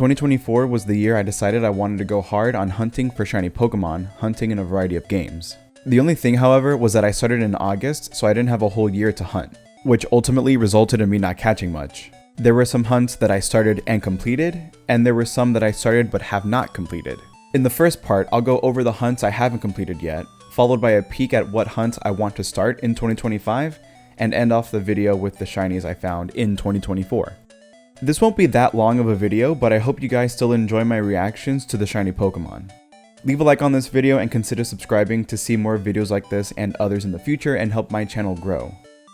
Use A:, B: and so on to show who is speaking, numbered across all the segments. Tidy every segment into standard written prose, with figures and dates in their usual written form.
A: 2024 was the year I decided I wanted to go hard on hunting for shiny Pokemon, hunting in a variety of games. The only thing, however, was that I started in August, so I didn't have a whole year to hunt, which ultimately resulted in me not catching much. There were some hunts that I started and completed, and there were some that I started but have not completed. In the first part, I'll go over the hunts I haven't completed yet, followed by a peek at what hunts I want to start in 2025, and end off the video with the shinies I found in 2024. This won't be that long of a video, but I hope you guys still enjoy my reactions to the shiny Pokemon. Leave a like on this video and consider subscribing to see more videos like this and others in the future and help my channel grow.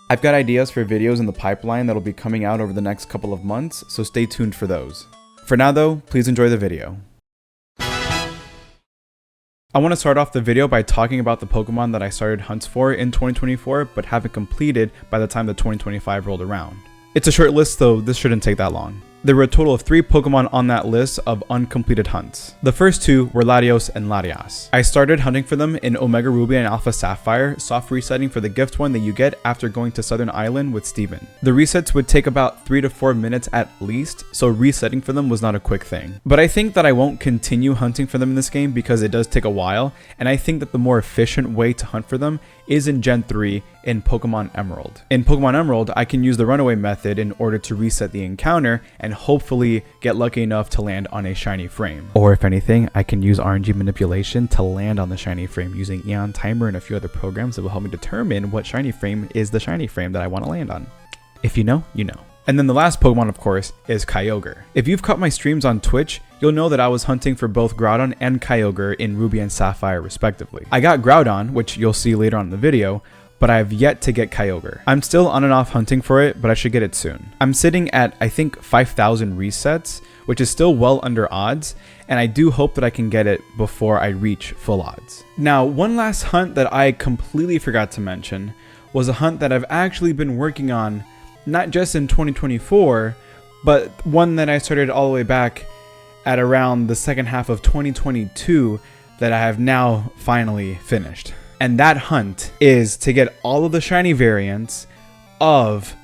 A: I've got ideas for videos in the pipeline that'll be coming out over the next couple of months, so stay tuned for those. For now though, please enjoy the video. I want to start off the video by talking about the Pokemon that I started hunts for in 2024 but haven't completed by the time the 2025 rolled around. It's a short list, so this shouldn't take that long. There were a total of 3 Pokemon on that list of uncompleted hunts. The first 2 were Latios and Latias. I started hunting for them in Omega Ruby and Alpha Sapphire, soft resetting for the gift one that you get after going to Southern Island with Steven. The resets would take about 3 to 4 minutes at least, so resetting for them was not a quick thing. But I think that I won't continue hunting for them in this game because it does take a while, and I think that the more efficient way to hunt for them is in Gen 3 in Pokemon Emerald. In Pokemon Emerald, I can use the runaway method in order to reset the encounter and hopefully get lucky enough to land on a shiny frame. Or if anything, I can use RNG manipulation to land on the shiny frame using Eon Timer and a few other programs that will help me determine what shiny frame is the shiny frame that I want to land on. If you know, you know. And then the last Pokemon, of course, is Kyogre. If you've caught my streams on Twitch, you'll know that I was hunting for both Groudon and Kyogre in Ruby and Sapphire respectively. I got Groudon, which you'll see later on in the video, but I have yet to get Kyogre. I'm still on and off hunting for it, but I should get it soon. I'm sitting at, I think, 5,000 resets, which is still well under odds, and I do hope that I can get it before I reach full odds. Now, one last hunt that I completely forgot to mention was a hunt that I've actually been working on, not just in 2024, but one that I started all the way back at around the second half of 2022 that I have now finally finished. And that hunt is to get all of the shiny variants of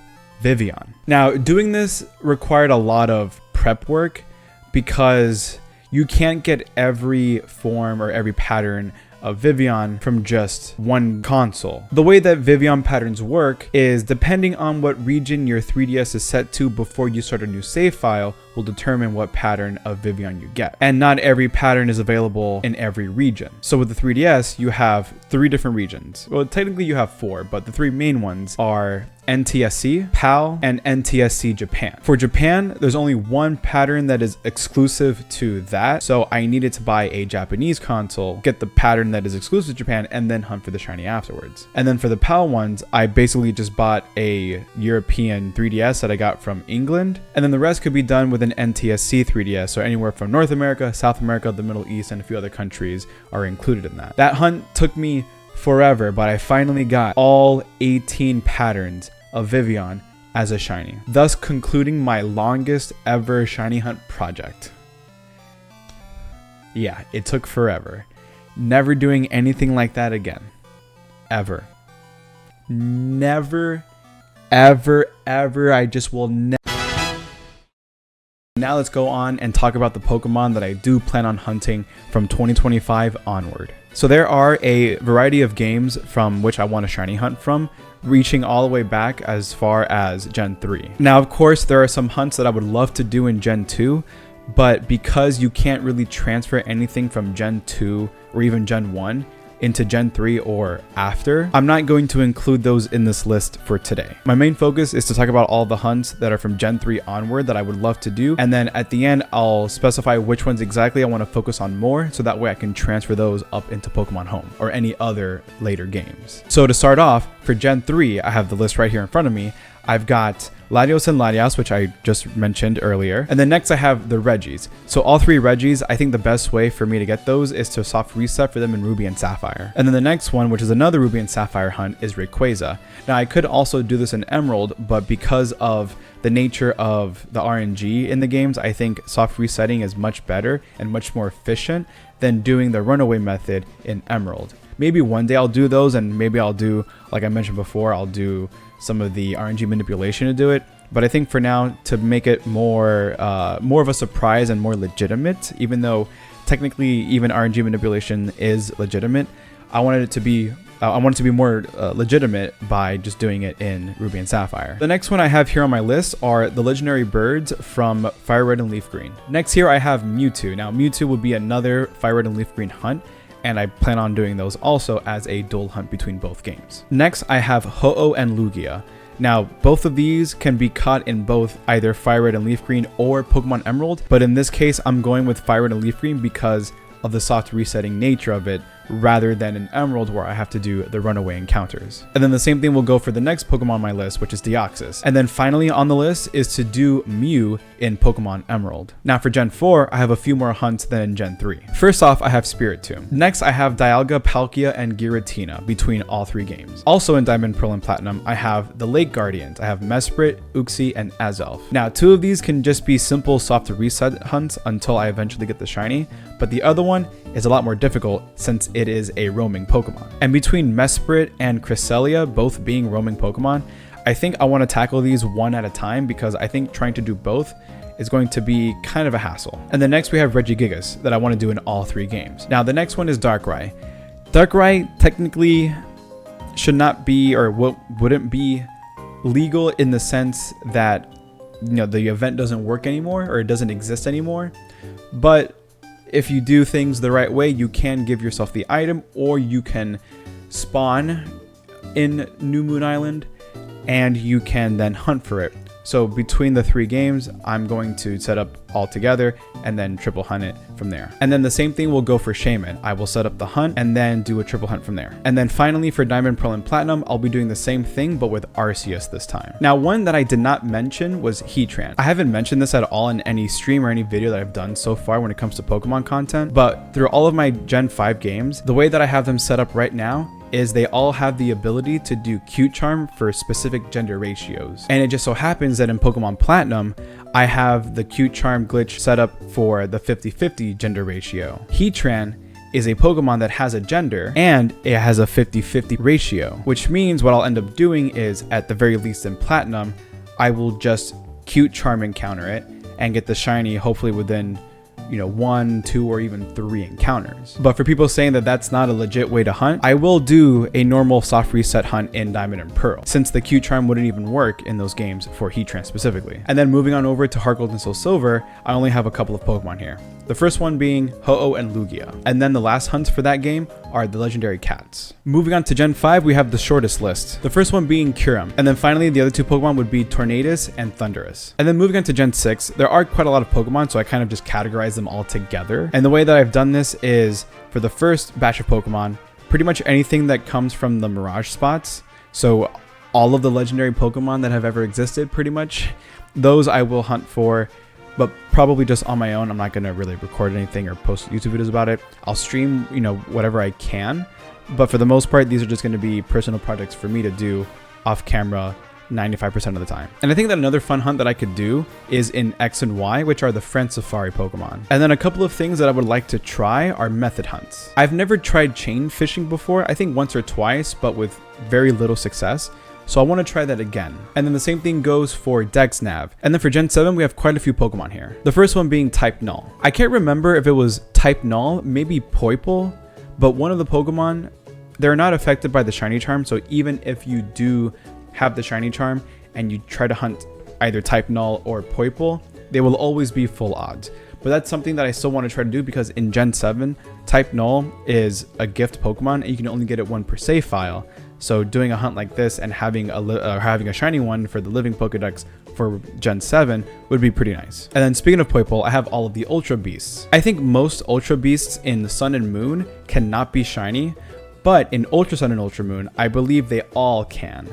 A: Vivillon. Now, doing this required a lot of prep work because you can't get every form or every pattern of Vivillon from just one console. The way that Vivillon patterns work is depending on what region your 3DS is set to before you start a new save file will determine what pattern of Vivillon you get. And not every pattern is available in every region. So with the 3DS, you have 3 different regions. Well, technically you have 4, but the 3 main ones are NTSC, PAL, and NTSC Japan. For Japan, there's only one pattern that is exclusive to that, so I needed to buy a Japanese console, get the pattern that is exclusive to Japan, and then hunt for the shiny afterwards. And then for the PAL ones, I basically just bought a European 3DS that I got from England, and then the rest could be done with an NTSC 3DS, so anywhere from North America, South America, the Middle East, and a few other countries are included in that. That hunt took me forever, but I finally got all 18 patterns of Vivillon as a shiny, thus concluding my longest ever shiny hunt project. Yeah, it took forever. Never doing anything like that again. Ever. Never, ever, ever. I just will never. Now let's go on and talk about the Pokemon that I do plan on hunting from 2025 onward. So there are a variety of games from which I want to shiny hunt from, reaching all the way back as far as Gen 3. Now, of course, there are some hunts that I would love to do in Gen 2, but because you can't really transfer anything from Gen 2 or even Gen 1 into Gen 3 or after, I'm not going to include those in this list for today. My main focus is to talk about all the hunts that are from Gen 3 onward that I would love to do, and then at the end I'll specify which ones exactly I want to focus on more, so that way I can transfer those up into Pokemon Home or any other later games. So to start off, for Gen 3, I have the list right here in front of me. I've got Latios and Latias, which I just mentioned earlier. And then next I have the Regis. So all 3 Regis, I think the best way for me to get those is to soft reset for them in Ruby and Sapphire. And then the next one, which is another Ruby and Sapphire hunt, is Rayquaza. Now I could also do this in Emerald, but because of the nature of the RNG in the games, I think soft resetting is much better and much more efficient than doing the runaway method in Emerald. Maybe one day I'll do those, and maybe I'll do, like I mentioned before, I'll do some of the RNG manipulation to do it. But I think for now, to make it more of a surprise and more legitimate, even though technically even RNG manipulation is legitimate, I wanted it to be more legitimate by just doing it in Ruby and Sapphire. The next one I have here on my list are the legendary birds from Fire Red and Leaf Green. Next here I have Mewtwo. Now Mewtwo would be another Fire Red and Leaf Green hunt, and I plan on doing those also as a dual hunt between both games. Next I have Ho-Oh and Lugia. Now, both of these can be caught in both either Fire Red and Leaf Green or Pokemon Emerald, but in this case, I'm going with Fire Red and Leaf Green because of the soft resetting nature of it, rather than in Emerald where I have to do the runaway encounters. And then the same thing will go for the next Pokemon on my list, which is Deoxys. And then finally on the list is to do Mew in Pokemon Emerald. Now for Gen 4, I have a few more hunts than in Gen 3. First off, I have Spiritomb. Next, I have Dialga, Palkia, and Giratina between all 3 games. Also in Diamond, Pearl, and Platinum, I have the Lake Guardians. I have Mesprit, Uxie, and Azelf. Now 2 of these can just be simple soft reset hunts until I eventually get the shiny, but the other one is a lot more difficult since it is a roaming Pokemon. And between Mesprit and Cresselia both being roaming Pokemon, I think I want to tackle these one at a time because I think trying to do both is going to be kind of a hassle. And then next we have Regigigas that I want to do in all 3 games. Now the next one is Darkrai. Darkrai technically should not be, or wouldn't be legal in the sense that, you know, the event doesn't work anymore or it doesn't exist anymore. But if you do things the right way, you can give yourself the item, or you can spawn in New Moon Island and you can then hunt for it. So between the 3 games, I'm going to set up all together and then triple hunt it from there. And then the same thing will go for Shaman. I will set up the hunt and then do a triple hunt from there. And then finally for Diamond, Pearl, and Platinum, I'll be doing the same thing, but with Arceus this time. Now, one that I did not mention was Heatran. I haven't mentioned this at all in any stream or any video that I've done so far when it comes to Pokemon content, but through all of my Gen 5 games, the way that I have them set up right now is they all have the ability to do Cute Charm for specific gender ratios. And it just so happens that in Pokemon Platinum, I have the Cute Charm glitch set up for the 50-50 gender ratio. Heatran is a Pokemon that has a gender and it has a 50-50 ratio, which means what I'll end up doing is, at the very least in Platinum, I will just Cute Charm encounter it and get the shiny hopefully within, you know, 1, 2, or even 3 encounters. But for people saying that that's not a legit way to hunt, I will do a normal soft reset hunt in Diamond and Pearl, since the Cute Charm wouldn't even work in those games for Heatran specifically. And then moving on over to Heart Gold and Soul Silver, I only have a couple of Pokemon here. The first one being Ho-Oh and Lugia. And then the last hunts for that game are the legendary cats. Moving on to Gen 5, we have the shortest list. The first one being Kyurem. And then finally, the other 2 Pokemon would be Tornadus and Thundurus. And then moving on to Gen 6, there are quite a lot of Pokemon, so I kind of just categorize them all together. And the way that I've done this is, for the first batch of Pokemon, pretty much anything that comes from the Mirage spots, so all of the legendary Pokemon that have ever existed, pretty much, those I will hunt for, but probably just on my own. I'm not going to really record anything or post YouTube videos about it. I'll stream, you know, whatever I can, but for the most part, these are just going to be personal projects for me to do off camera 95% of the time. And I think that another fun hunt that I could do is in X and Y, which are the Friend Safari Pokemon. And then a couple of things that I would like to try are method hunts. I've never tried chain fishing before, I think once or twice, but with very little success. So I want to try that again. And then the same thing goes for Dex Nav. And then for Gen 7, we have quite a few Pokemon here. The first one being Type Null. I can't remember if it was Type Null, maybe Poipole, but one of the Pokemon, they're not affected by the Shiny Charm. So even if you do have the Shiny Charm and you try to hunt either Type Null or Poipole, they will always be full odds. But that's something that I still want to try to do because in Gen 7, Type Null is a gift Pokemon and you can only get it 1 per save file. So doing a hunt like this and having a shiny one for the living Pokedex for Gen 7 would be pretty nice. And then speaking of Poipole, I have all of the Ultra Beasts. I think most Ultra Beasts in the Sun and Moon cannot be shiny, but in Ultra Sun and Ultra Moon, I believe they all can.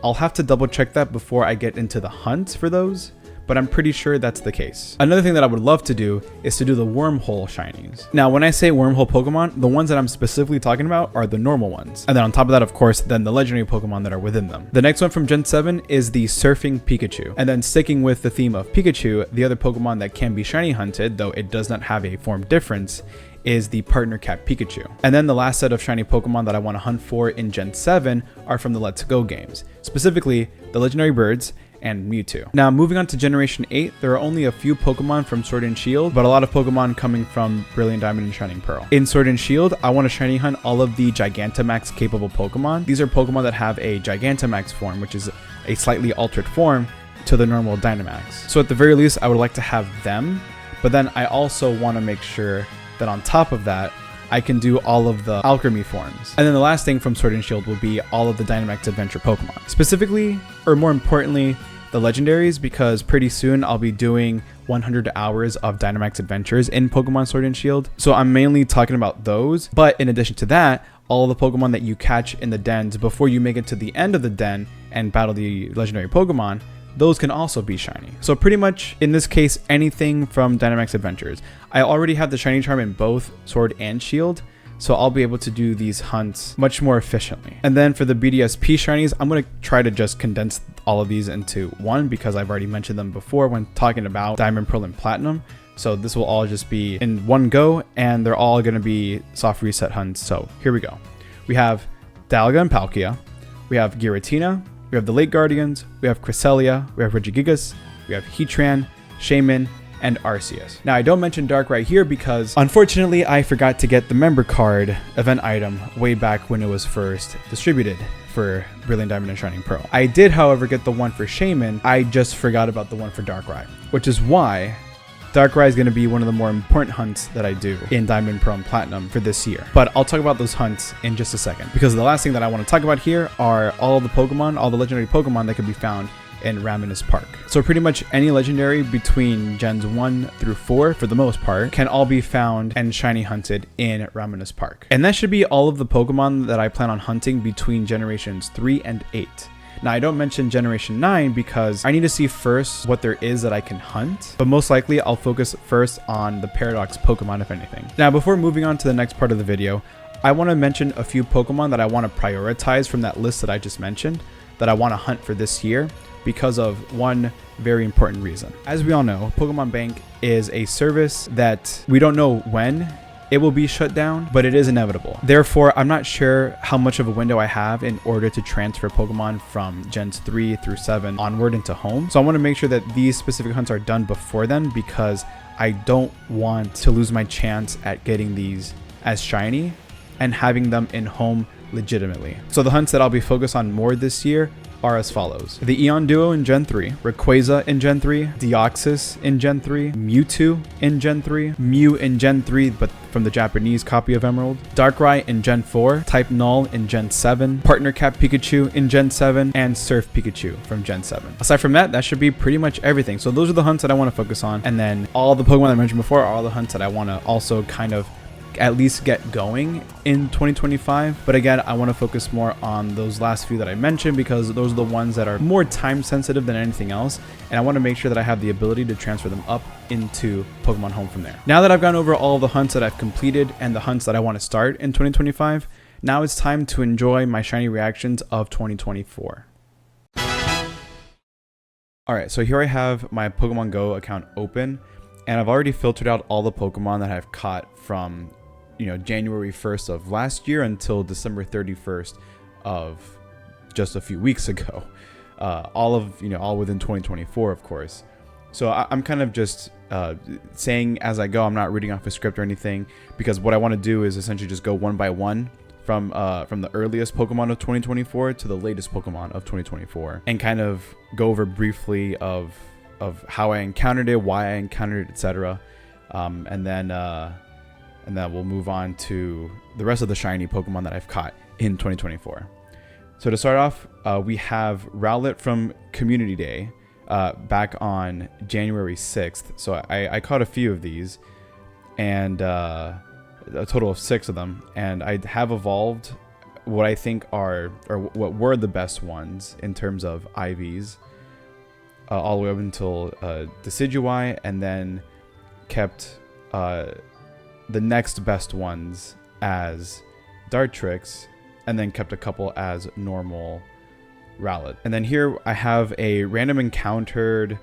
A: I'll have to double check that before I get into the hunt for those, but I'm pretty sure that's the case. Another thing that I would love to do is to do the wormhole shinies. Now, when I say wormhole Pokemon, the ones that I'm specifically talking about are the normal ones. And then on top of that, of course, then the legendary Pokemon that are within them. The next one from Gen 7 is the Surfing Pikachu. And then sticking with the theme of Pikachu, the other Pokemon that can be shiny hunted, though it does not have a form difference, is the Partner Cat Pikachu. And then the last set of shiny Pokemon that I want to hunt for in Gen 7 are from the Let's Go games, specifically the legendary birds and Mewtwo. Now, moving on to Generation 8, there are only a few Pokemon from Sword and Shield, but a lot of Pokemon coming from Brilliant Diamond and Shining Pearl. In Sword and Shield, I want to shiny hunt all of the Gigantamax capable Pokemon. These are Pokemon that have a Gigantamax form, which is a slightly altered form to the normal Dynamax. So at the very least, I would like to have them, but then I also want to make sure that on top of that, I can do all of the Alchemy forms. And then the last thing from Sword and Shield will be all of the Dynamax Adventure Pokemon. Specifically, or more importantly, the legendaries, because pretty soon I'll be doing 100 hours of Dynamax Adventures in Pokemon Sword and Shield. So I'm mainly talking about those. But in addition to that, all the Pokemon that you catch in the dens before you make it to the end of the den and battle the legendary Pokemon, those can also be shiny. So pretty much in this case, anything from Dynamax Adventures. I already have the shiny charm in both Sword and Shield, so I'll be able to do these hunts much more efficiently. And then for the BDSP shinies, I'm going to try to just condense all of these into one because I've already mentioned them before when talking about Diamond, Pearl, and Platinum. So this will all just be in one go, and they're all going to be soft reset hunts. So here we go. We have Dialga and Palkia. We have Giratina. We have the Lake Guardians, we have Cresselia, we have Regigigas, we have Heatran, Shaman, and Arceus. Now, I don't mention Darkrai here because, unfortunately, I forgot to get the member card event item way back when it was first distributed for Brilliant Diamond and Shining Pearl. I did, however, get the one for Shaman. I just forgot about the one for Darkrai, which is why Darkrai is going to be one of the more important hunts that I do in Diamond, Pearl, and Platinum for this year. But I'll talk about those hunts in just a second, because the last thing that I want to talk about here are all the Pokemon, all the legendary Pokemon that can be found in Raminus Park. So pretty much any legendary between Gens 1 through 4, for the most part, can all be found and shiny hunted in Raminus Park. And that should be all of the Pokemon that I plan on hunting between Generations 3 and 8. Now, I don't mention Generation 9 because I need to see first what there is that I can hunt, but most likely I'll focus first on the Paradox Pokemon, if anything. Now, before moving on to the next part of the video, I want to mention a few Pokemon that I want to prioritize from that list that I just mentioned that I want to hunt for this year because of one very important reason. As we all know, Pokemon Bank is a service that we don't know when it will be shut down, but it is inevitable. Therefore, I'm not sure how much of a window I have in order to transfer Pokemon from Gens 3 through 7 onward into home. So I want to make sure that these specific hunts are done before then because I don't want to lose my chance at getting these as shiny and having them in home legitimately. So the hunts that I'll be focused on more this year are as follows. The Eon Duo in Gen 3, Rayquaza in Gen 3, Deoxys in Gen 3, Mewtwo in Gen 3, Mew in Gen 3, but from the Japanese copy of Emerald, Darkrai in Gen 4, Type Null in Gen 7, Partner Cap Pikachu in Gen 7, and Surf Pikachu from Gen 7. Aside from that, that should be pretty much everything. So those are the hunts that I want to focus on. And then all the Pokemon I mentioned before are all the hunts that I want to also kind of at least get going in 2025. But again, I want to focus more on those last few that I mentioned because those are the ones that are more time sensitive than anything else, and I want to make sure that I have the ability to transfer them up into Pokemon Home from there. Now that I've gone over all the hunts that I've completed and the hunts that I want to start in 2025, now it's time to enjoy my shiny reactions of 2024. Alright, so here I have my Pokemon Go account open, and I've already filtered out all the Pokemon that I've caught from January 1st of last year until December 31st of just a few weeks ago. All within 2024, of course. So I'm kind of just saying as I go. I'm not reading off a script or anything because what I want to do is essentially just go one by one from the earliest Pokemon of 2024 to the latest Pokemon of 2024 and kind of go over briefly of how I encountered it, why I encountered it, etc. And then we'll move on to the rest of the shiny Pokemon that I've caught in 2024. So to start off, we have Rowlet from Community Day back on January 6th. So I caught a few of these, and a total of 6 of them. And I have evolved what I think are, or what were the best ones in terms of IVs, all the way up until Decidueye, and then kept the next best ones as Dartrix, and then kept a couple as normal Rowlet. And then here I have a random encountered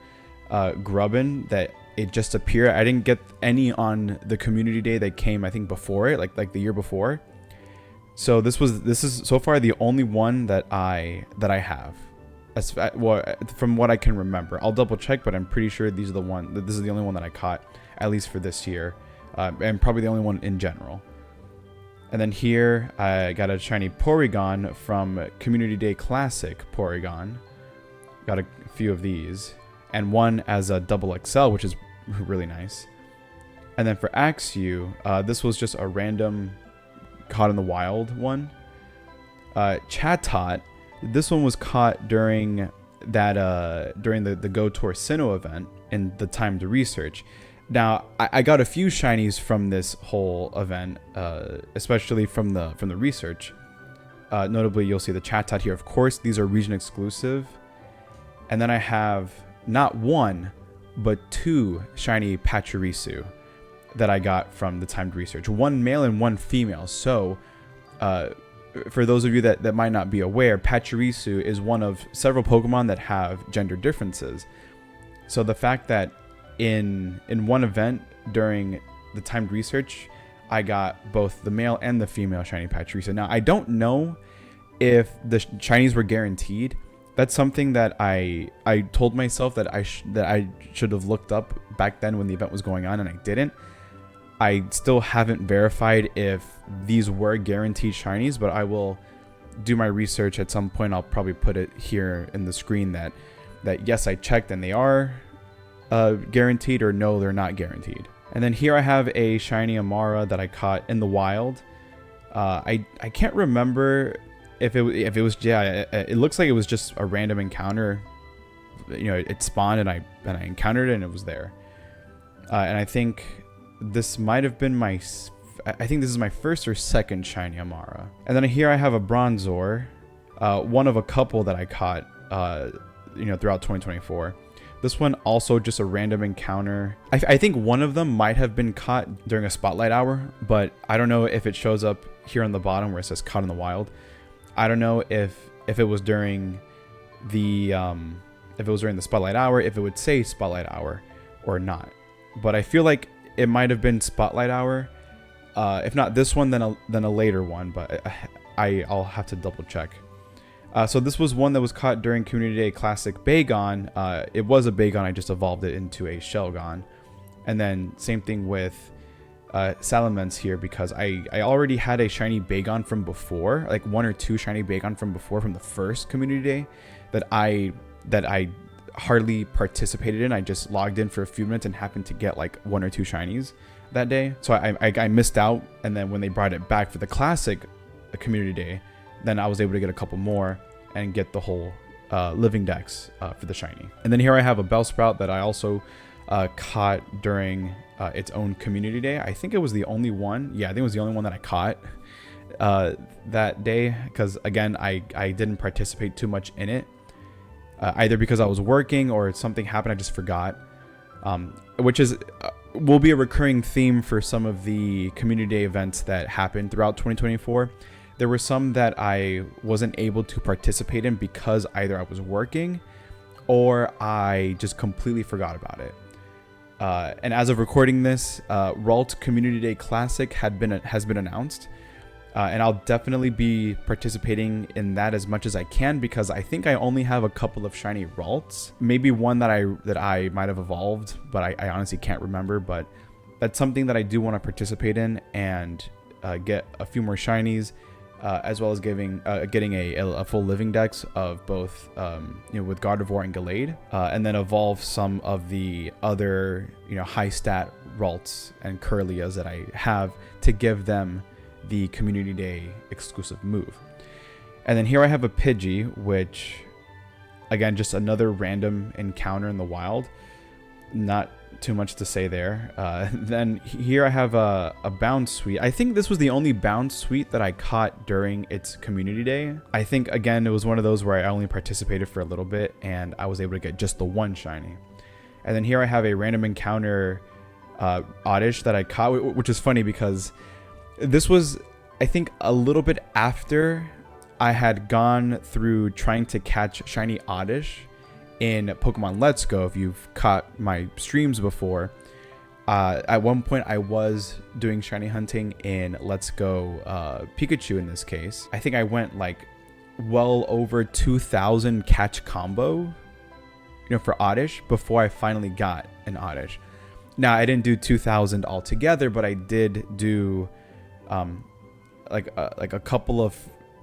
A: Grubbin that it just appeared. I didn't get any on the Community Day that came, I think, before it, like the year before. So this is so far the only one that I have. well, from what I can remember. I'll double check, but I'm pretty sure this is the only one that I caught, at least for this year, and probably the only one in general. And then here I got a shiny Porygon from Community Day Classic Porygon. Got a few of these, and one as a double XL, which is really nice. And then for Axew, this was just a random caught in the wild one. Chatot, this one was caught during that during the Go Tour Sinnoh event in the timed research. Now I got a few shinies from this whole event, especially from the research. Notably, you'll see the Chatot here. Of course, these are region exclusive. And then I have not one, but two shiny Pachirisu that I got from the timed research. One male and one female. So, for those of you that might not be aware, Pachirisu is one of several Pokemon that have gender differences. So the fact that in one event during the timed research, I got both the male and the female shiny Pachirisu. Now, I don't know if the shinies were guaranteed. That's something that I told myself that I should have looked up back then when the event was going on, and I didn't. I still haven't verified if these were guaranteed shinies, but I will do my research at some point. I'll probably put it here in the screen that yes, I checked and they are guaranteed, or no, they're not guaranteed. And then here I have a shiny Amara that I caught in the wild. I can't remember if it was, yeah, it looks like it was just a random encounter. You know, it spawned and I encountered it and it was there. And I think this might have been I think this is my first or second shiny Amara. And then here I have a Bronzor, one of a couple that I caught, throughout 2024. This one also just a random encounter. I think one of them might have been caught during a spotlight hour, but I don't know if it shows up here on the bottom where it says caught in the wild. I don't know if it was during the spotlight hour, if it would say spotlight hour or not. But I feel like it might have been spotlight hour. If not this one, then a later one, but I'll have to double check. So this was one that was caught during Community Day Classic Bagon. It was a Bagon, I just evolved it into a Shelgon. And then same thing with Salamence here, because I already had a shiny Bagon from before, like one or two shiny Bagon from before, from the first Community Day that I hardly participated in. I just logged in for a few minutes and happened to get like one or two shinies that day. So I missed out, and then when they brought it back for the Classic Community Day, then I was able to get a couple more and get the whole living dex for the shiny. And then here I have a Bellsprout that I also caught during its own Community Day. I think it was the only one. Yeah, I think it was the only one that I caught that day, because again, I didn't participate too much in it, either because I was working or something happened I just forgot, which will be a recurring theme for some of the Community Day events that happened throughout 2024. There were some that I wasn't able to participate in because either I was working or I just completely forgot about it. And as of recording this, Ralt Community Day Classic has been announced, and I'll definitely be participating in that as much as I can, because I think I only have a couple of shiny Ralts, maybe one that I might have evolved, but I honestly can't remember. But that's something that I do want to participate in and get a few more shinies, as well as getting a full living dex of both with Gardevoir and Gallade, and then evolve some of the other high stat Ralts and Curlias that I have to give them the Community Day exclusive move. And then here I have a Pidgey, which again, just another random encounter in the wild. Not too much to say there. Then here I have a Bound Suite. I think this was the only Bound Suite that I caught during its Community Day. I think again it was one of those where I only participated for a little bit and I was able to get just the one shiny. And then here I have a random encounter Oddish that I caught, which is funny because this was, I think, a little bit after I had gone through trying to catch shiny Oddish in Pokemon Let's Go. If you've caught my streams before, at one point I was doing shiny hunting in Let's Go Pikachu in this case. I think I went like well over 2,000 catch combo, for Oddish before I finally got an Oddish. Now, I didn't do 2,000 altogether, but I did do like a couple of,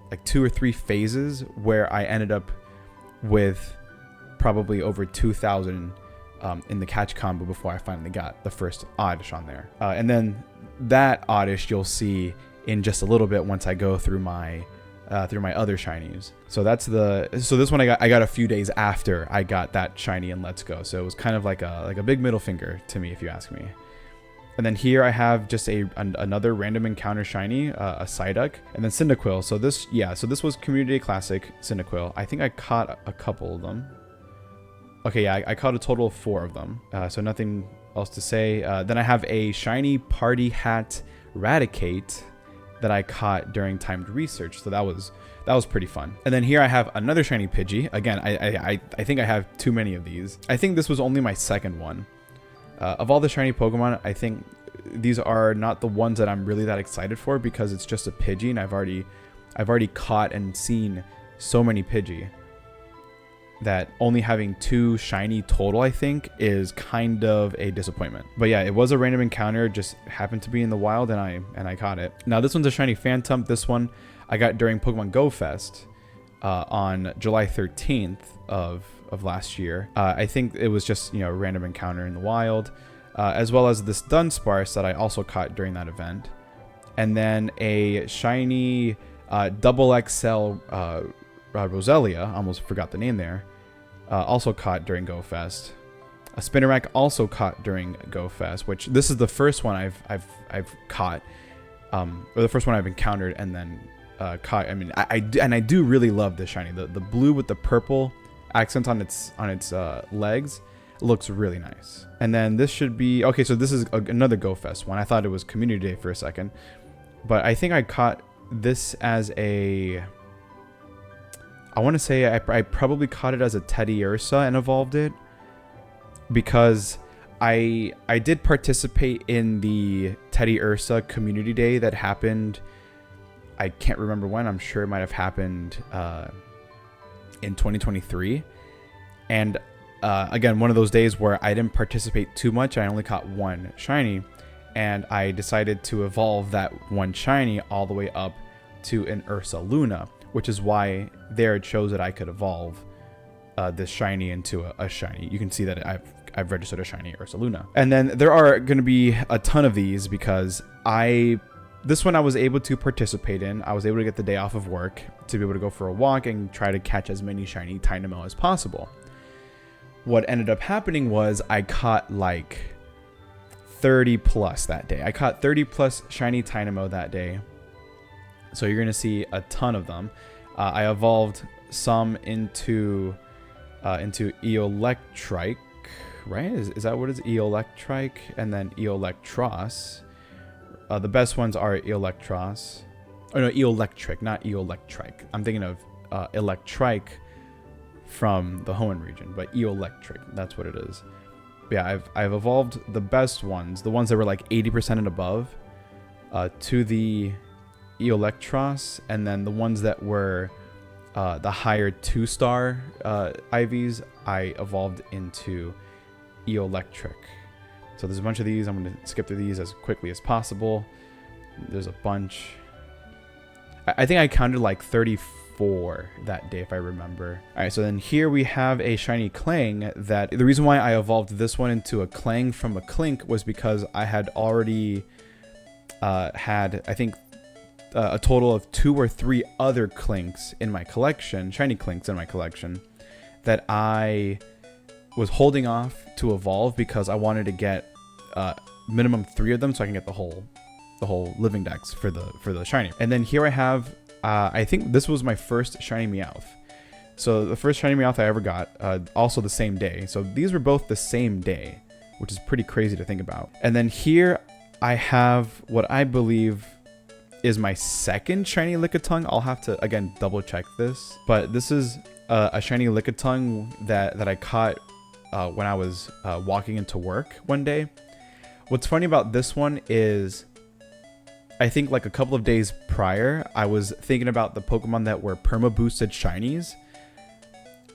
A: like 2 or 3 phases where I ended up with probably over 2,000 in the catch combo before I finally got the first Oddish on there. And then that Oddish you'll see in just a little bit once I go through my other shinies. So this one I got a few days after I got that shiny in Let's Go. So it was kind of like a big middle finger to me, if you ask me. And then here I have just another random encounter shiny, a Psyduck, and then Cyndaquil. So this was Community Day Classic Cyndaquil. I think I caught a couple of them. Okay, yeah, I caught a total of 4 of them. So nothing else to say. Then I have a shiny Party Hat Raticate that I caught during timed research. So that was pretty fun. And then here I have another shiny Pidgey. Again, I think I have too many of these. I think this was only my second one. Of all the shiny Pokemon, I think these are not the ones that I'm really that excited for because it's just a Pidgey, and I've already caught and seen so many Pidgey that only having 2 shiny total, I think, is kind of a disappointment. But yeah, it was a random encounter, just happened to be in the wild, and I caught it. Now this one's a shiny Phantom. This one I got during Pokemon Go Fest on July 13th of last year. I think it was just, a random encounter in the wild, as well as this Dunsparce that I also caught during that event. And then a shiny double XL Roselia, almost forgot the name there, also caught during Go Fest. A Spinarak also caught during Go Fest, which this is the first one I've caught, or the first one I've encountered and then caught. I mean, I do really love this shiny. The blue with the purple accent on its legs looks really nice. And then this should be okay. So this is another Go Fest one. I thought it was Community Day for a second, but I think I caught this as a. I want to say I probably caught it as a Teddy Ursa and evolved it because I did participate in the Teddy Ursa Community Day that happened. I can't remember when. I'm sure it might have happened in 2023. And again, one of those days where I didn't participate too much. I only caught 1 shiny, and I decided to evolve that 1 shiny all the way up to an Ursa Luna, which is why there it shows that I could evolve this shiny into a shiny. You can see that I've registered a shiny Ursa Luna. And then there are going to be a ton of these because this one I was able to participate in. I was able to get the day off of work to be able to go for a walk and try to catch as many shiny Tynamo as possible. What ended up happening was I caught like 30 plus that day. I caught 30 plus shiny Tynamo that day. So you're going to see a ton of them. I evolved some into Eolectrike, right? Is that what it is? Eolectrike and then Eolectros. The best ones are Eolectros. Oh no, Eolectric, not Eolectrike. I'm thinking of Electrike from the Hoenn region, but Eolectric, that's what it is. But yeah, I've evolved the best ones, the ones that were like 80% and above, to the Eolectros, and then the ones that were the higher 2-star IVs, I evolved into Eolectric. So there's a bunch of these. I'm going to skip through these as quickly as possible. There's a bunch. I think I counted like 34 that day, if I remember. All right, so then here we have a shiny Clang. That the reason why I evolved this one into a Clang from a Clink was because I had already had, I think, a total of 2 or 3 other Clinks in my collection, shiny Clinks in my collection, that I was holding off to evolve because I wanted to get minimum 3 of them so I can get the whole living dex for the shiny. And then here I have I think this was my first shiny Meowth. So the first shiny Meowth I ever got, also the same day. So these were both the same day, which is pretty crazy to think about. And then here I have what I believe is my second shiny Lickitung. I'll have to again double check this, but this is a shiny Lickitung that I caught when I was walking into work one day. What's funny about this one is I think like a couple of days prior, I was thinking about the Pokemon that were perma boosted shinies.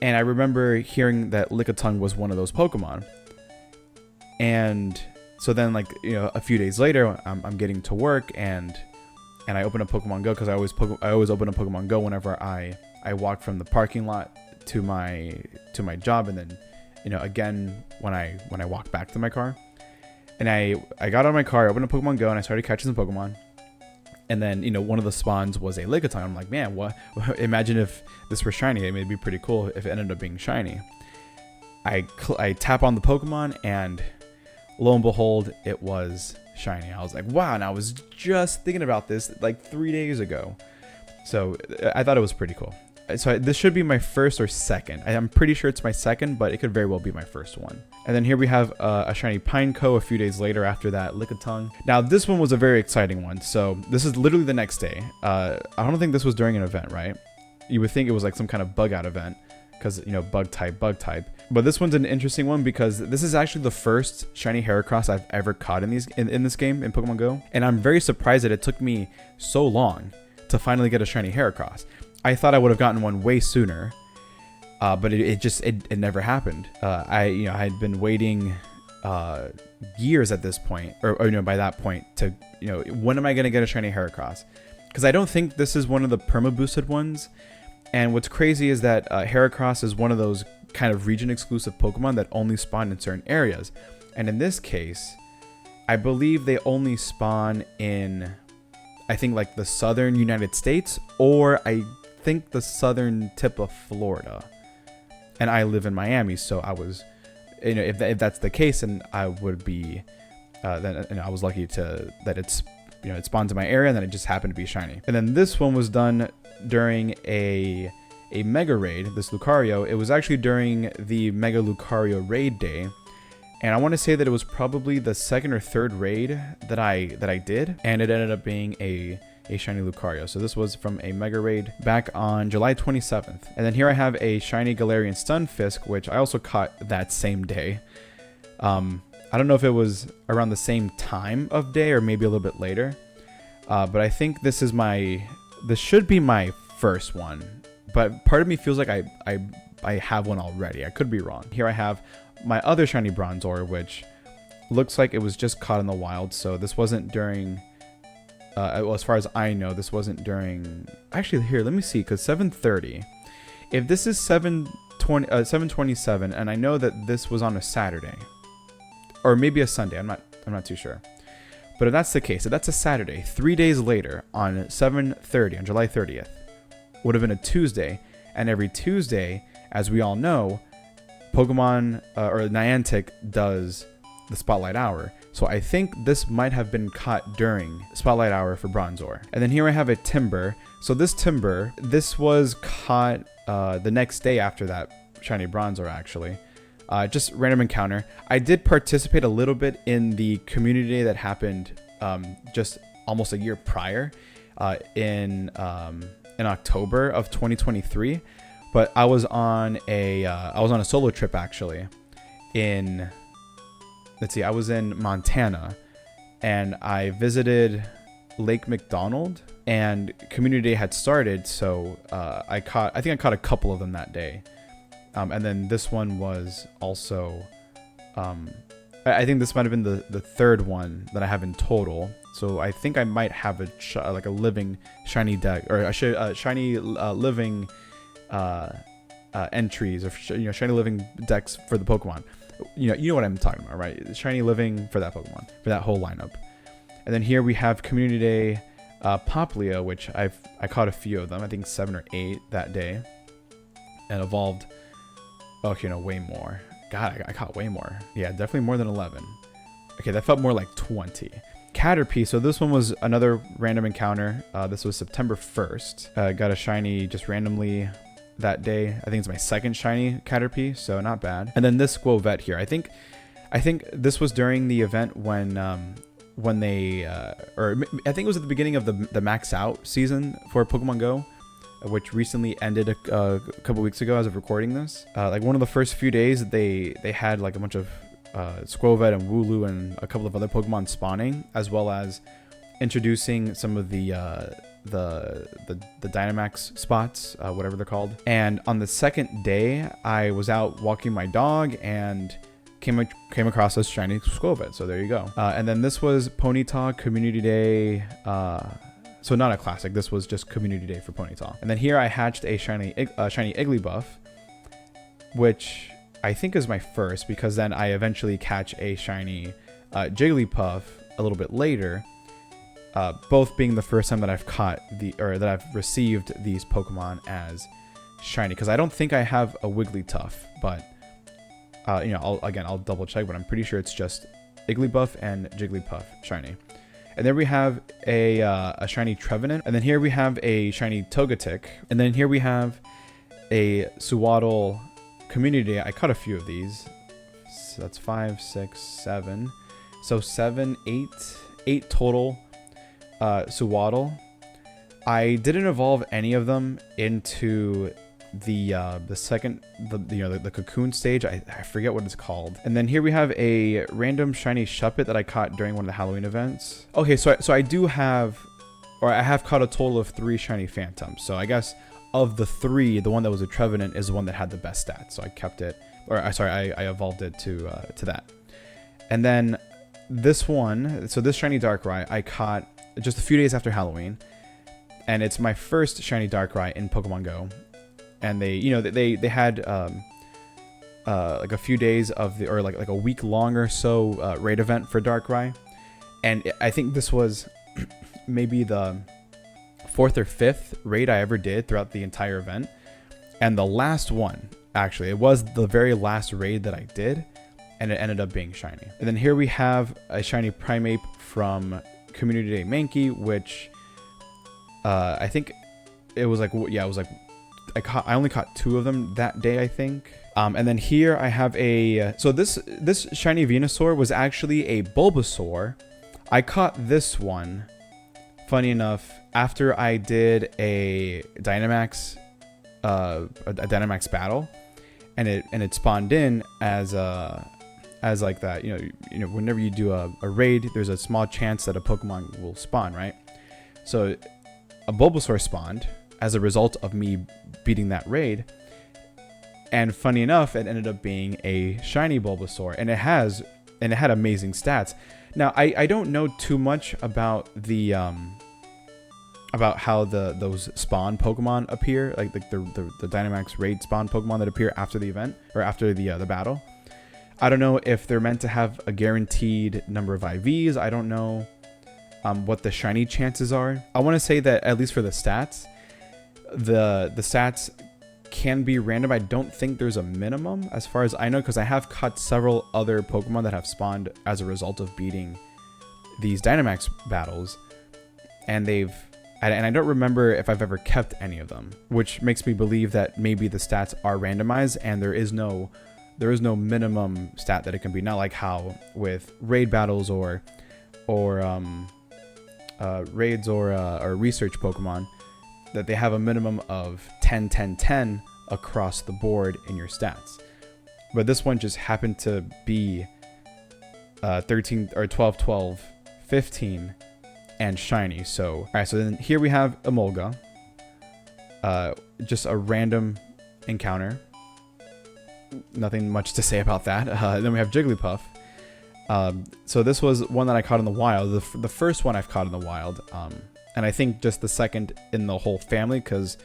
A: And I remember hearing that Lickitung was one of those Pokemon. And so then, like, you know, a few days later, I'm getting to work and I open up Pokemon Go because I always open up Pokemon Go whenever I walk from the parking lot to my job, and then, you know, again when I walk back to my car. And I got out of my car, I opened up Pokemon Go, and I started catching some Pokemon. And then, you know, one of the spawns was a Lickitung. I'm like, man, what? Imagine if this were shiny. I mean, it'd be pretty cool if it ended up being shiny. I tap on the Pokemon, and lo and behold, it was shiny. I was like, wow, and I was just thinking about this like 3 days ago. So I thought it was pretty cool. So this should be my first or second. I'm pretty sure it's my second, but it could very well be my first one. And then here we have a shiny Pineco a few days later after that Lickitung. Now this one was a very exciting one. So this is literally the next day. I don't think this was during an event, right? You would think it was like some kind of bug out event because, you know, bug type. But this one's an interesting one because this is actually the first shiny Heracross I've ever caught in this game, in Pokemon Go. And I'm very surprised that it took me so long to finally get a shiny Heracross. I thought I would have gotten one way sooner, but it never happened. I had been waiting years at this point, or you know, by that point, to, you know, when am I gonna get a shiny Heracross? Because I don't think this is one of the perma boosted ones. And what's crazy is that Heracross is one of those kind of region exclusive Pokemon that only spawn in certain areas. And in this case, I believe they only spawn in, I think, like the southern United States, or I think the southern tip of Florida. And I live in Miami, so I was, you know, if that's the case, and I would be, then, you know, I was lucky that it's, you know, it spawns in my area, and then it just happened to be shiny. And then this one was done during a mega raid, this Lucario. It was actually during the Mega Lucario raid day. And I want to say that it was probably the second or third raid that I did, and it ended up being a shiny Lucario. So this was from a mega raid back on July 27th. And then here I have a shiny Galarian Stunfisk, which I also caught that same day. I don't know if it was around the same time of day or maybe a little bit later. But I think this should be my first one. But part of me feels like I have one already. I could be wrong. Here I have my other shiny Bronzor, which looks like it was just caught in the wild. So this wasn't during, well, as far as I know, this wasn't during, actually here, let me see, because 7:30. If this is 7:27, and I know that this was on a Saturday, or maybe a Sunday, I'm not too sure. But if that's the case, if that's a Saturday, 3 days later on 7:30, on July 30th, would have been a Tuesday. And every Tuesday, as we all know, Pokemon or Niantic does the Spotlight Hour. So I think this might have been caught during Spotlight Hour for Bronzor. And then here I have a Timber. So this was caught the next day after that shiny Bronzor, actually. Just random encounter. I did participate a little bit in the community day that happened just almost a year prior in October of 2023. But I was on a solo trip, actually, in, let's see, I was in Montana, and I visited Lake McDonald, and community day had started, so I think I caught a couple of them that day. And then this one was also, I think this might have been the third one that I have in total. So I think I might have like a living shiny deck, or a shiny living entries, or shiny living decks for the Pokemon. You know what I'm talking about, right? Shiny living for that Pokemon, for that whole lineup. And then here we have Community Day Popplio, which I caught a few of them. I think 7 or 8 that day, and evolved. Okay, no, way more. God, I caught way more. Yeah, definitely more than 11. Okay, that felt more like 20. Caterpie, so this one was another random encounter. This was September 1st. Got a shiny just randomly that day. I think it's my second shiny Caterpie, so not bad. And then this Squovet here. I think this was during the event when they, or I think it was at the beginning of the Max Out season for Pokemon Go, which recently ended a couple weeks ago as of recording this. Like one of the first few days, they had like a bunch of Squovet and Wooloo and a couple of other Pokemon spawning, as well as introducing some of the Dynamax spots, whatever they're called. And on the second day, I was out walking my dog and came across this shiny Squirtle. So there you go. And then this was Ponyta Community Day. So not a classic. This was just Community Day for Ponyta. And then here I hatched a shiny Igglybuff, which I think is my first, because then I eventually catch a shiny Jigglypuff a little bit later. Both being the first time that I've caught that I've received these Pokemon as shiny, because I don't think I have a Wigglytuff, but I'll double check, but I'm pretty sure it's just Igglybuff and Jigglypuff shiny. And then we have a shiny Trevenant, and then here we have a shiny Togetic, and then here we have a Sewaddle Community. I caught a few of these, so that's 5, 6, 7, so 7, 8 total. Sewaddle. I didn't evolve any of them into the cocoon stage. I forget what it's called. And then here we have a random shiny Shuppet that I caught during one of the Halloween events. Okay, so I do have, or I have caught a total of 3 shiny Phantoms. So I guess of the 3, the one that was a Trevenant is the one that had the best stats. So I kept it, I evolved it to that. And then this one, so this shiny Darkrai, I caught just a few days after Halloween, and it's my first shiny Darkrai in Pokemon Go. And they had like a few days of the, or like a week long or so raid event for Darkrai, and I think this was maybe the 4th or 5th raid I ever did throughout the entire event, and the last one, actually, it was the very last raid that I did, and it ended up being shiny. And then here we have a shiny Primeape from Community Day Mankey, which I think it was like, yeah, it was like I only caught 2 of them that day, I think. And then here I have so this shiny Venusaur was actually a Bulbasaur. I caught this one, funny enough, after I did a Dynamax battle, and it spawned in as like that, whenever you do a raid, there's a small chance that a Pokemon will spawn, right? So a Bulbasaur spawned as a result of me beating that raid, and funny enough, it ended up being a shiny Bulbasaur, and it had amazing stats. Now I don't know too much about the about how those spawn Pokemon appear, like the Dynamax raid spawn Pokemon that appear after the event, or after the battle. I don't know if they're meant to have a guaranteed number of IVs. I don't know what the shiny chances are. I want to say that at least for the stats, the stats can be random. I don't think there's a minimum as far as I know, because I have caught several other Pokemon that have spawned as a result of beating these Dynamax battles, and I don't remember if I've ever kept any of them, which makes me believe that maybe the stats are randomized and there is no minimum stat that it can be. Not like how with raid battles or raids or research Pokemon, that they have a minimum of 10 10 10 across the board in your stats. But this one just happened to be 13 or 12 12 15 and shiny. So all right, so then here we have Emolga, just a random encounter. Nothing much to say about that. Then we have Jigglypuff. So this was one that I caught in the wild, the first one I've caught in the wild, and I think just the second in the whole family, because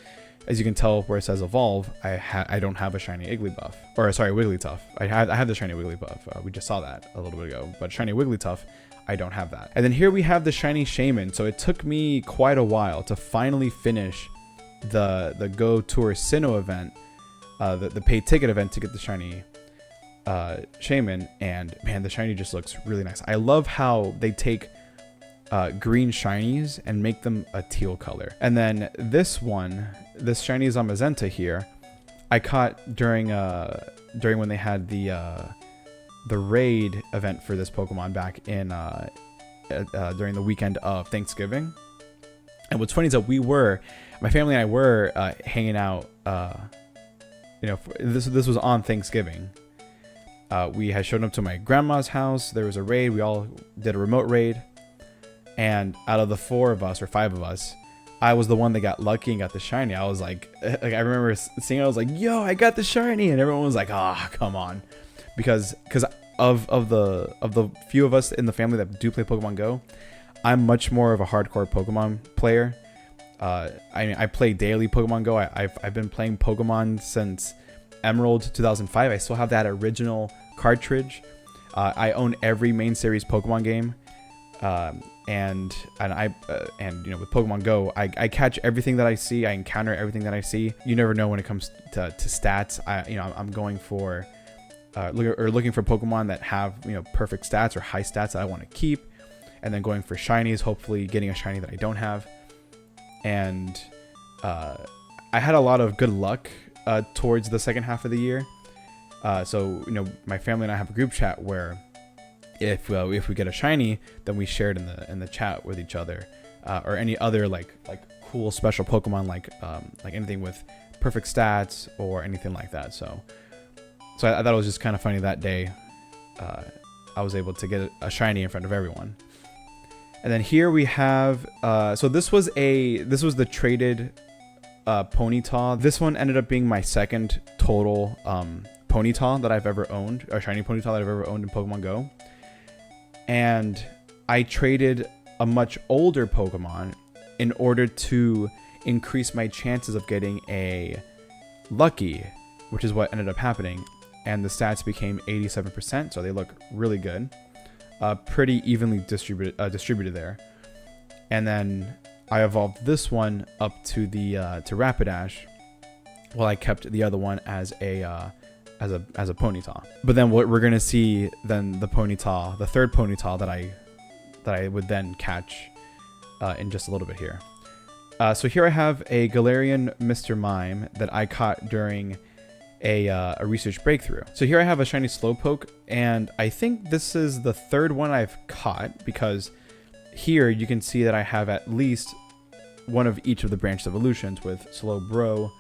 A: as you can tell where it says evolve, I don't have a shiny Igglybuff, or sorry, Wigglytuff. I have the shiny Wigglybuff. We just saw that a little bit ago, but shiny Wigglytuff, I don't have that. And then here we have the shiny Shaman. So it took me quite a while to finally finish the Go Tour Sinnoh event, the paid ticket event, to get the shiny Shaman, and man, the shiny just looks really nice. I love how they take green shinies and make them a teal color. And then this shiny Zamazenta here, I caught during when they had the raid event for this Pokemon back in during the weekend of Thanksgiving. And what's funny is that my family and I were hanging out. This was on Thanksgiving. We had shown up to my grandma's house. There was a raid. We all did a remote raid, And out of the 4 of us or 5 of us, I was the one that got lucky and got the shiny. I was like I remember seeing, I was like, yo, I got the shiny, and everyone was like, ah, oh, come on, because of the few of us in the family that do play Pokemon Go, I'm much more of a hardcore Pokemon player. I play daily Pokemon Go. I've been playing Pokemon since Emerald 2005. I still have that original cartridge. I own every main series Pokemon game. And you know, with Pokemon Go, I catch everything that I see. I encounter everything that I see. You never know when it comes to stats. I'm going for looking for Pokemon that have, you know, perfect stats or high stats that I want to keep, and then going for shinies, hopefully getting a shiny that I don't have. And I had a lot of good luck towards the second half of the year. So, you know, my family and I have a group chat where if we get a shiny, then we share it in the chat with each other, or any other like cool special Pokemon, like anything with perfect stats or anything like that. So I thought it was just kind of funny that day. I was able to get a shiny in front of everyone. And then here we have, so this was the traded Ponyta. This one ended up being my second total Ponyta that I've ever owned, or shiny Ponyta that I've ever owned in Pokemon Go. And I traded a much older Pokemon in order to increase my chances of getting a Lucky, which is what ended up happening. And the stats became 87%, so they look really good. Pretty evenly distributed there. And then I evolved this one up to the to Rapidash, while I kept the other one as a Ponyta. But then what we're gonna see then the Ponyta, the third Ponyta that I would then catch in just a little bit here. So here I have a Galarian Mr. Mime that I caught during a research breakthrough. So here I have a shiny Slowpoke, and I think this is the third one I've caught, because here you can see that I have at least one of each of the branched evolutions with Slowbro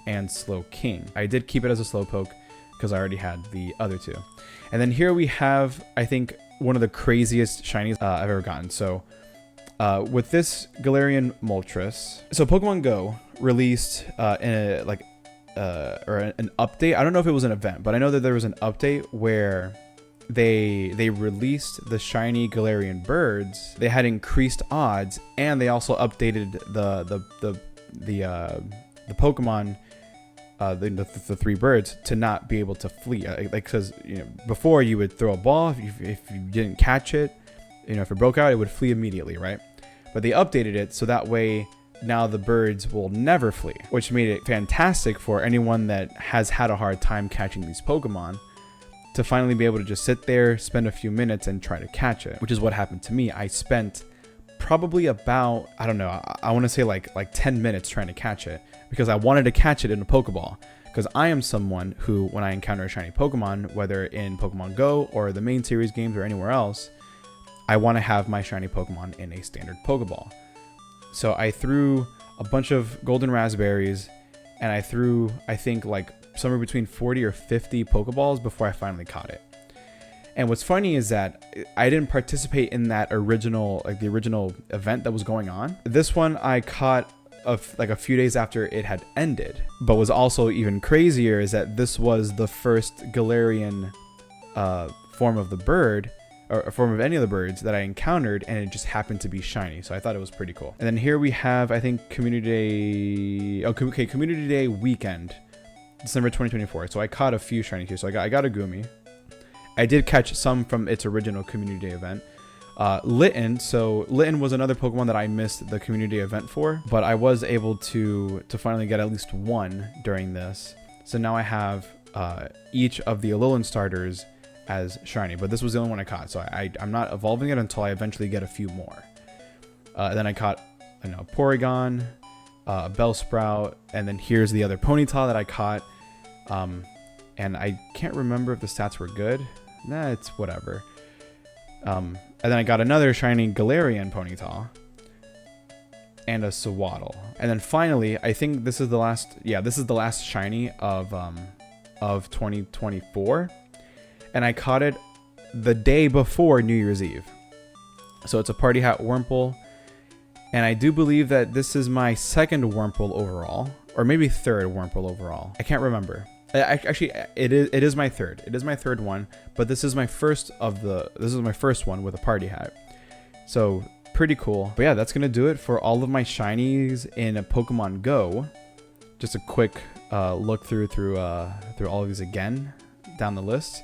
A: and Slowking. I did keep it as a Slowpoke because I already had the other two. And then here we have, I think, one of the craziest shinies I've ever gotten. So with this Galarian Moltres, so Pokemon Go released an update. I don't know if it was an event, but I know that there was an update where they released the shiny Galarian birds. They had increased odds, and they also updated the Pokemon, the 3 birds, to not be able to flee. Like, because, you know, before you would throw a ball, if you didn't catch it, you know, if it broke out, it would flee immediately, right? But they updated it so that way now the birds will never flee, which made it fantastic for anyone that has had a hard time catching these Pokemon to finally be able to just sit there, spend a few minutes, and try to catch it, which is what happened to me. I spent probably about, I don't know, I want to say like 10 minutes trying to catch it, because I wanted to catch it in a Pokeball. Because I am someone who, when I encounter a shiny Pokemon, whether in Pokemon Go or the main series games or anywhere else, I want to have my shiny Pokemon in a standard Pokeball. So I threw a bunch of golden raspberries, and I threw, I think, like somewhere between 40 or 50 Pokeballs before I finally caught it. And what's funny is that I didn't participate in that original, like the original event that was going on. This one I caught like a few days after it had ended. But what's also even crazier is that this was the first Galarian form of the bird, or a form of any of the birds that I encountered, and it just happened to be shiny. So I thought it was pretty cool. And then here we have, I think, Community Day, Community Day weekend, December 2024. So I caught a few shinies here. So I got a Gumi. I did catch some from its original Community Day event. Litten, so Litten was another Pokemon that I missed the Community Day event for, but I was able to finally get at least one during this. So now I have each of the Alolan starters as shiny, but this was the only one I caught, so I'm not evolving it until I eventually get a few more. Then I caught, you know, Porygon, a Bellsprout, and then here's the other Ponyta that I caught. And I can't remember if the stats were good. Nah, it's whatever. And then I got another shiny Galarian Ponyta and a Sewaddle. And then finally, I think this is the last, this is the last shiny of 2024. And I caught it the day before New Year's Eve. So it's a party hat Wurmple. And I do believe that this is my second Wurmple overall, or maybe third Wurmple overall. I can't remember. Actually, it is my third. It is my third one, but this is my first one with a party hat. So pretty cool. But yeah, that's gonna do it for all of my shinies in Pokemon Go. Just a quick look through all of these again down the list.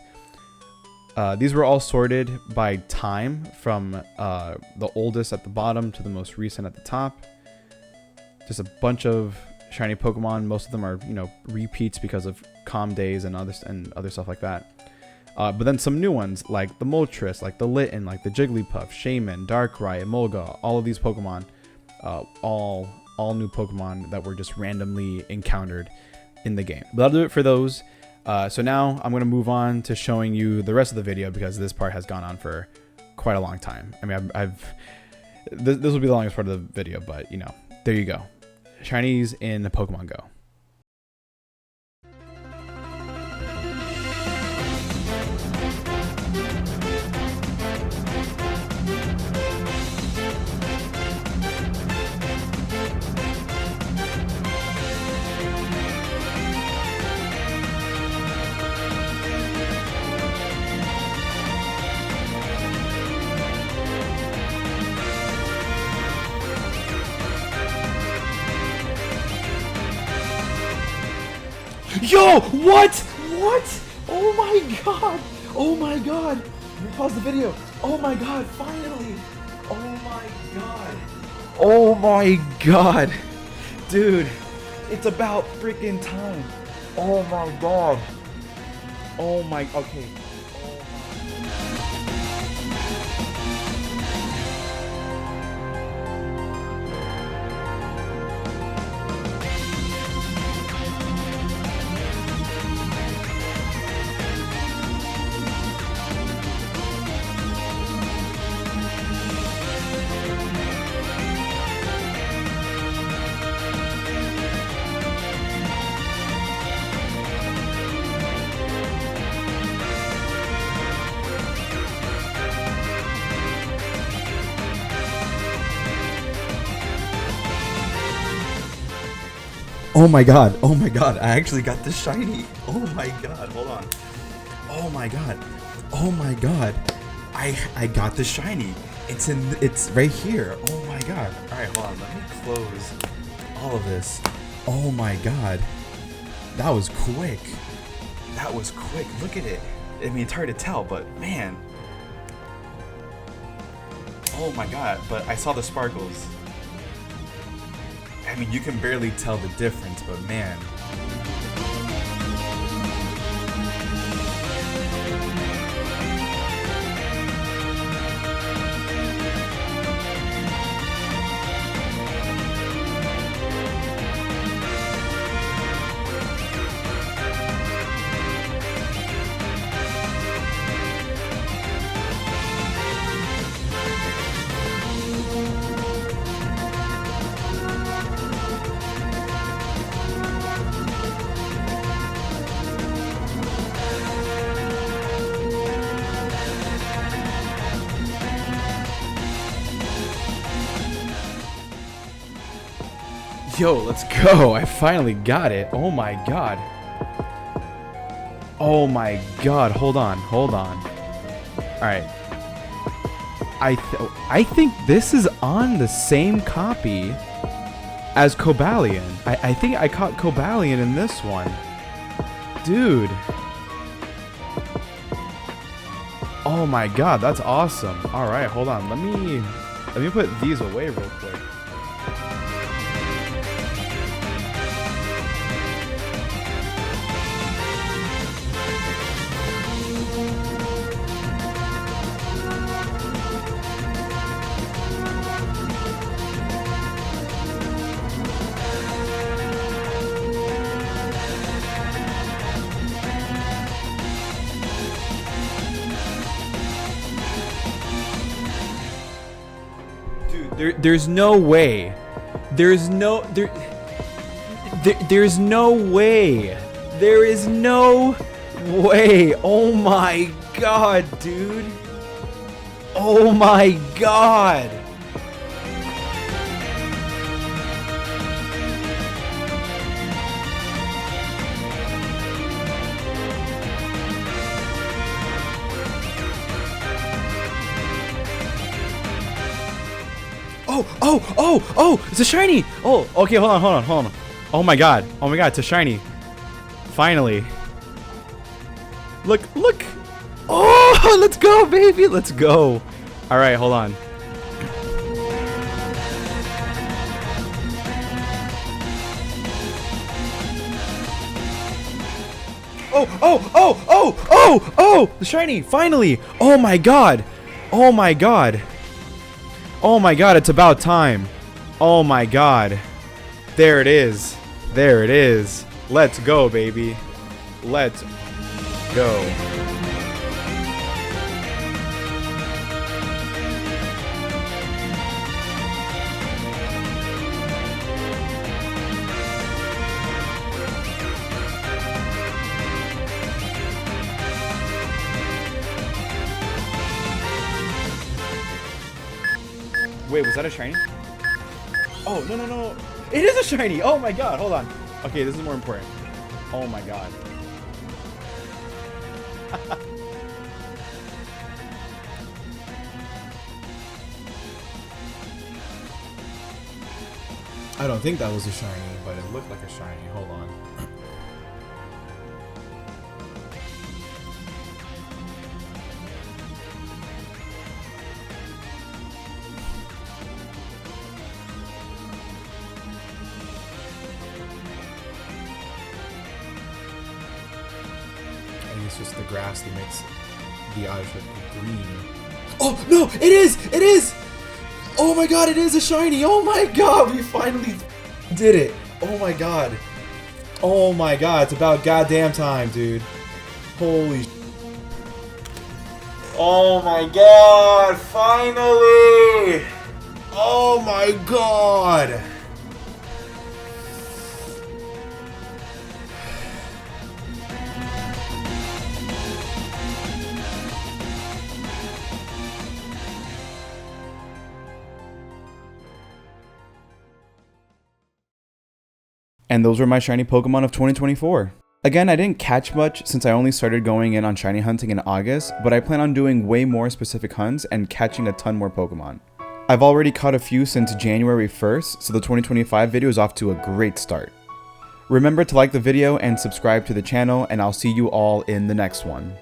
A: These were all sorted by time from the oldest at the bottom to the most recent at the top. Just a bunch of shiny Pokemon. Most of them are, you know, repeats because of calm days and other stuff like that. But then some new ones like the Moltres, like the Litten, like the Jigglypuff, Shaman, Darkrai, Emolga. All of these Pokemon, all new Pokemon that were just randomly encountered in the game. But that'll do it for those. So now I'm going to move on to showing you the rest of the video because this part has gone on for quite a long time. I mean, this will be the longest part of the video, but you know, there you go. Shinies in Pokemon Go. Yo, what? What? Oh my god. Oh my god. Let me pause the video. Oh my god, finally. Oh my god. Oh my god. Dude, it's about freaking time. Oh my god. Oh my, okay. Oh my god, oh my god, I actually got this shiny. Oh my god, hold on. Oh my god. Oh my god. I got the shiny. It's right here. Oh my god. Alright, hold on, let me close all of this. Oh my god. That was quick. That was quick. Look at it. I mean, it's hard to tell, but man. Oh my god, but I saw the sparkles. I mean, you can barely tell the difference, but man. Yo, let's go. I finally got it. Oh my god. Oh my god. Hold on. Hold on. Alright. I think this is on the same copy as Cobalion. I think I caught Cobalion in this one. Dude. Oh my god, that's awesome. Alright, hold on. Let me put these away real quick. There's no way. There's no there's no way. There is no way. Oh my god, dude. Oh my god! Oh, it's a shiny! Oh, okay, hold on. Oh my god, it's a shiny. Finally. Look! Oh, let's go, baby, let's go. Alright, hold on. Oh, the shiny, finally. Oh my god, it's about time. Oh my god. There it is. Let's go, baby. Let's go. Wait, was that a shiny? Oh, no. It is a shiny. Oh my god, hold on. Okay, this is more important. Oh my god. I don't think that was a shiny, but it looked like a shiny. Hold on. It's just the grass that makes the eyes look green. Oh no! It is! Oh my god! It is a shiny! Oh my god! We finally did it! Oh my god! It's about goddamn time, dude! Holy! Oh my god! Finally! Oh my god! And those were my shiny Pokemon of 2024. Again, I didn't catch much since I only started going in on shiny hunting in August, but I plan on doing way more specific hunts and catching a ton more Pokemon. I've already caught a few since January 1st, so the 2025 video is off to a great start. Remember to like the video and subscribe to the channel, and I'll see you all in the next one.